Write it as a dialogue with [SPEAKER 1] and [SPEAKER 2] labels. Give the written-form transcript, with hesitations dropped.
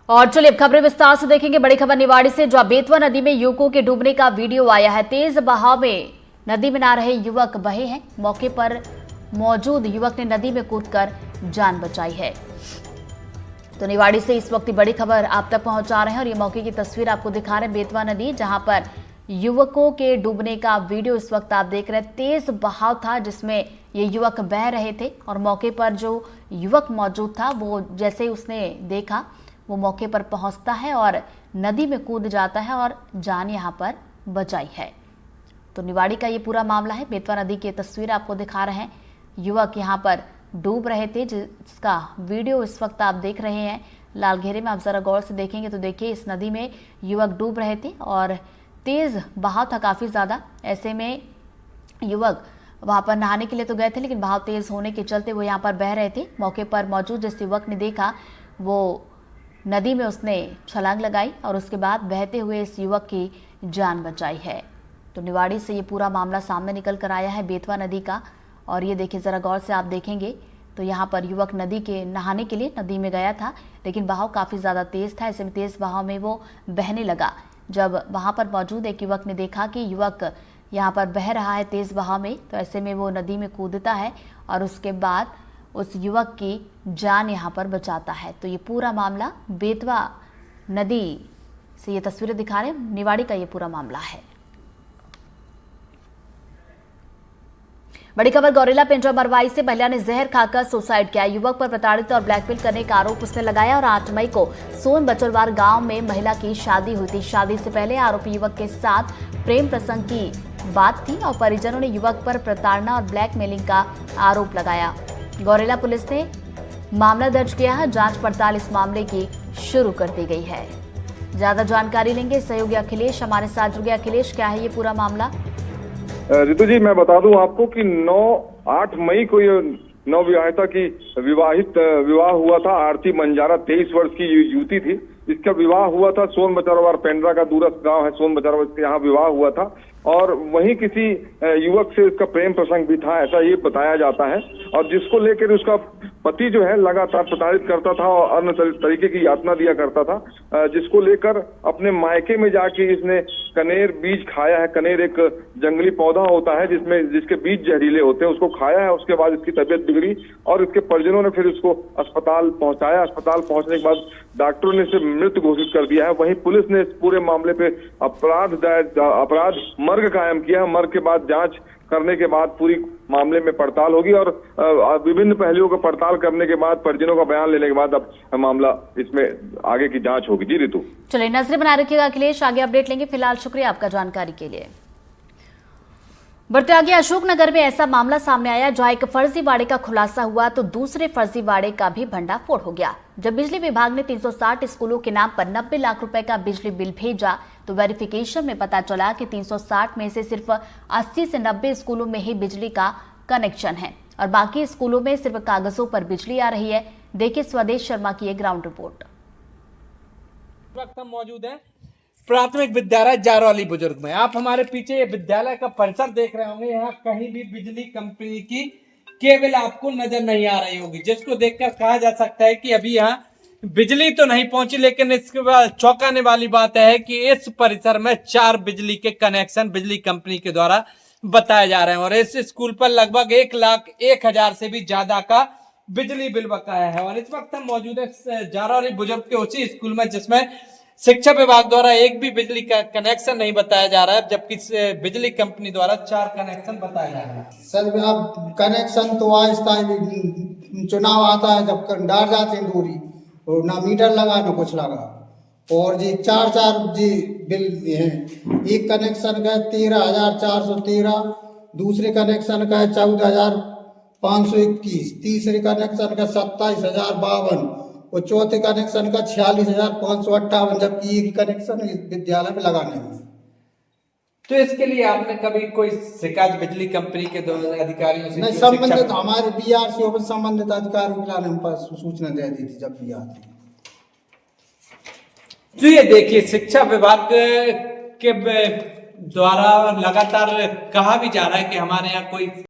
[SPEAKER 1] और चलिए अब खबरें विस्तार से देखेंगे। बड़ी खबर निवाड़ी से, जहां बेतवा नदी में युवकों के डूबने का वीडियो आया है। तेज बहाव में नदी में नहा रहे युवक बहे हैं। मौके पर मौजूद युवक ने नदी में कूदकर जान बचाई है। तो निवाड़ी से इस वक्त बड़ी खबर आप तक पहुंचा रहे हैं और ये मौके की तस्वीर आपको दिखा रहे हैं। बेतवा नदी, जहां पर युवकों के डूबने का वीडियो इस वक्त आप देख रहे हैं। तेज बहाव था जिसमें ये युवक बह रहे थे और मौके पर जो युवक मौजूद था वो जैसे ही उसने देखा वो मौके पर पहुंचता है और नदी में कूद जाता है और जान यहां पर बचाई है। तो निवाड़ी का ये पूरा मामला है। बेतवा नदी की तस्वीर आपको दिखा रहे हैं। युवक यहां पर डूब रहे थे जिसका वीडियो इस वक्त आप देख रहे हैं। लाल घेरे में आप जरा गौर से देखेंगे तो देखिए इस नदी में युवक डूब रहे थे और तेज बहाव था काफी ज्यादा। ऐसे में युवक वहां पर नहाने के लिए तो गए थे, लेकिन बहाव तेज होने के चलते वो यहाँ पर बह रहे थे। मौके पर मौजूद जिस युवक ने देखा वो नदी में उसने छलांग लगाई और उसके बाद बहते हुए इस युवक की जान बचाई है। तो निवाड़ी से ये पूरा मामला सामने निकल कर आया है बेतवा नदी का। और ये देखिए जरा गौर से आप देखेंगे तो यहाँ पर युवक नदी के नहाने के लिए नदी में गया था, लेकिन बहाव काफी ज्यादा तेज था। ऐसे में तेज बहाव में वो बहने लगा। जब वहां पर मौजूद एक युवक ने देखा कि युवक यहाँ पर बह रहा है तेज बहाव में, तो ऐसे में वो नदी में कूदता है और उसके बाद उस युवक की जान यहाँ पर बचाता है। तो ये पूरा मामला बेतवा नदी से ये तस्वीरें दिखा रहे हैं। निवाड़ी का ये पूरा मामला है। बड़ी खबर गौरेला पिंजरा मरवाई से, महिला ने जहर खाकर सुसाइड किया। युवक पर प्रताड़ित और ब्लैकमेल करने का आरोप उसने लगाया और 8 मई को सोन बचलवार गांव में महिला की शादी हुई थी। शादी से पहले आरोपी युवक के साथ प्रेम प्रसंग की बात थी और परिजनों ने युवक पर प्रताड़ना और ब्लैकमेलिंग का आरोप लगाया। गौरेला पुलिस ने मामला दर्ज किया है। जांच पड़ताल इस मामले की शुरू कर दी गई है। ज्यादा जानकारी लेंगे सहयोगी अखिलेश हमारे साथ जुड़ गए। अखिलेश, क्या है ये पूरा मामला?
[SPEAKER 2] रितु जी, मैं बता दूं आपको कि 8 मई को ये नवविवाहिता की विवाह हुआ था। आरती मंजारा 23 वर्ष की युवती थी। इसका विवाह हुआ था सोन बचलवार, पेंड्रा का दूरस्थ गांव है सोन बचलवार, इसके यहाँ विवाह हुआ था और वहीं किसी युवक से इसका प्रेम प्रसंग भी था, ऐसा ये बताया जाता है। और जिसको लेकर उसका पति जो है लगातार प्रताड़ित करता था और अन्य तरीके की यातना दिया करता था, जिसको लेकर अपने मायके में जाके इसने कनेर बीज खाया है। कनेर एक जंगली पौधा होता है जिसके बीज जहरीले होते हैं, उसको खाया है। उसके बाद इसकी तबीयत बिगड़ी और इसके परिजनों ने फिर उसको अस्पताल पहुंचाया। अस्पताल पहुंचने के बाद डॉक्टरों ने इसे मृत घोषित कर दिया है। वहीं पुलिस ने इस पूरे मामले पे अपराध मर्ग कायम किया है। मर्ग के बाद जांच करने के बाद पूरी मामले में पड़ताल होगी और विभिन्न पहलुओं को पड़ताल करने के बाद परिजनों का बयान लेने के बाद अब मामला इसमें आगे की जांच होगी। जी रितु।
[SPEAKER 1] चलिए नजरें बना रखिएगा अखिलेश, आगे अपडेट लेंगे। फिलहाल शुक्रिया आपका जानकारी के लिए। बढ़ते आगे, अशोकनगर में ऐसा मामला सामने आया जहां एक फर्जीवाड़े का खुलासा हुआ तो दूसरे फर्जीवाड़े का भी भंडाफोड़ हो गया। जब बिजली विभाग ने 360 स्कूलों के नाम पर 90 लाख रुपए का बिजली बिल भेजा तो वेरिफिकेशन में पता चला कि 360 में से सिर्फ 80 से 90 स्कूलों में ही बिजली का कनेक्शन है और बाकी स्कूलों में सिर्फ कागजों पर बिजली आ रही है। देखिए स्वदेश शर्मा की एक ग्राउंड रिपोर्ट।
[SPEAKER 3] वक्त हम मौजूद हैं प्राथमिक विद्यालय जारौली बुजुर्ग में। आप हमारे पीछे ये विद्यालय का परिसर देख रहे होंगे। यहाँ कहीं भी बिजली कंपनी की केबल आपको नजर नहीं आ रही होगी, जिसको देखकर कहा जा सकता है कि अभी यहाँ बिजली तो नहीं पहुंची। लेकिन इसके बाद चौंकाने वाली बात है कि इस परिसर में 4 बिजली के कनेक्शन बिजली कंपनी के द्वारा बताए जा रहे हैं और इस स्कूल पर लगभग 1,01,000 से भी ज्यादा का बिजली बिल बकाया है। और इस वक्त हम मौजूद है जारौली बुजुर्ग के उसी स्कूल में जिसमें शिक्षा विभाग द्वारा एक भी बिजली का कनेक्शन नहीं बताया जा रहा है, जबकि बिजली कंपनी द्वारा 4 कनेक्शन बताए जा रहे हैं।
[SPEAKER 4] सर अब कनेक्शन तो आहिस्ता चुनाव आता है जब डाल जाते हैं दूरी और ना मीटर लगा ना कुछ लगा और जी 4 जी बिल है। एक कनेक्शन का 13,413, दूसरे कनेक्शन का 14,521, तीसरे कनेक्शन का 27,052 और चौथे कनेक्शन का 46,558, जबकि एक कनेक्शन विद्यालय में लगाने में।
[SPEAKER 3] तो इसके लिए आपने कभी कोई शिकायत बिजली कंपनी के अधिकारियों से?
[SPEAKER 4] नहीं, संबंधित हमारे बीआरसी ऑफिस संबंधित अधिकारियों के लाने पर सूचना दे दी थी जब भी आती।
[SPEAKER 3] तो ये देखिए शिक्षा विभाग के द्वारा लगातार कहा भी जा रहा है कि हमारे यहाँ कोई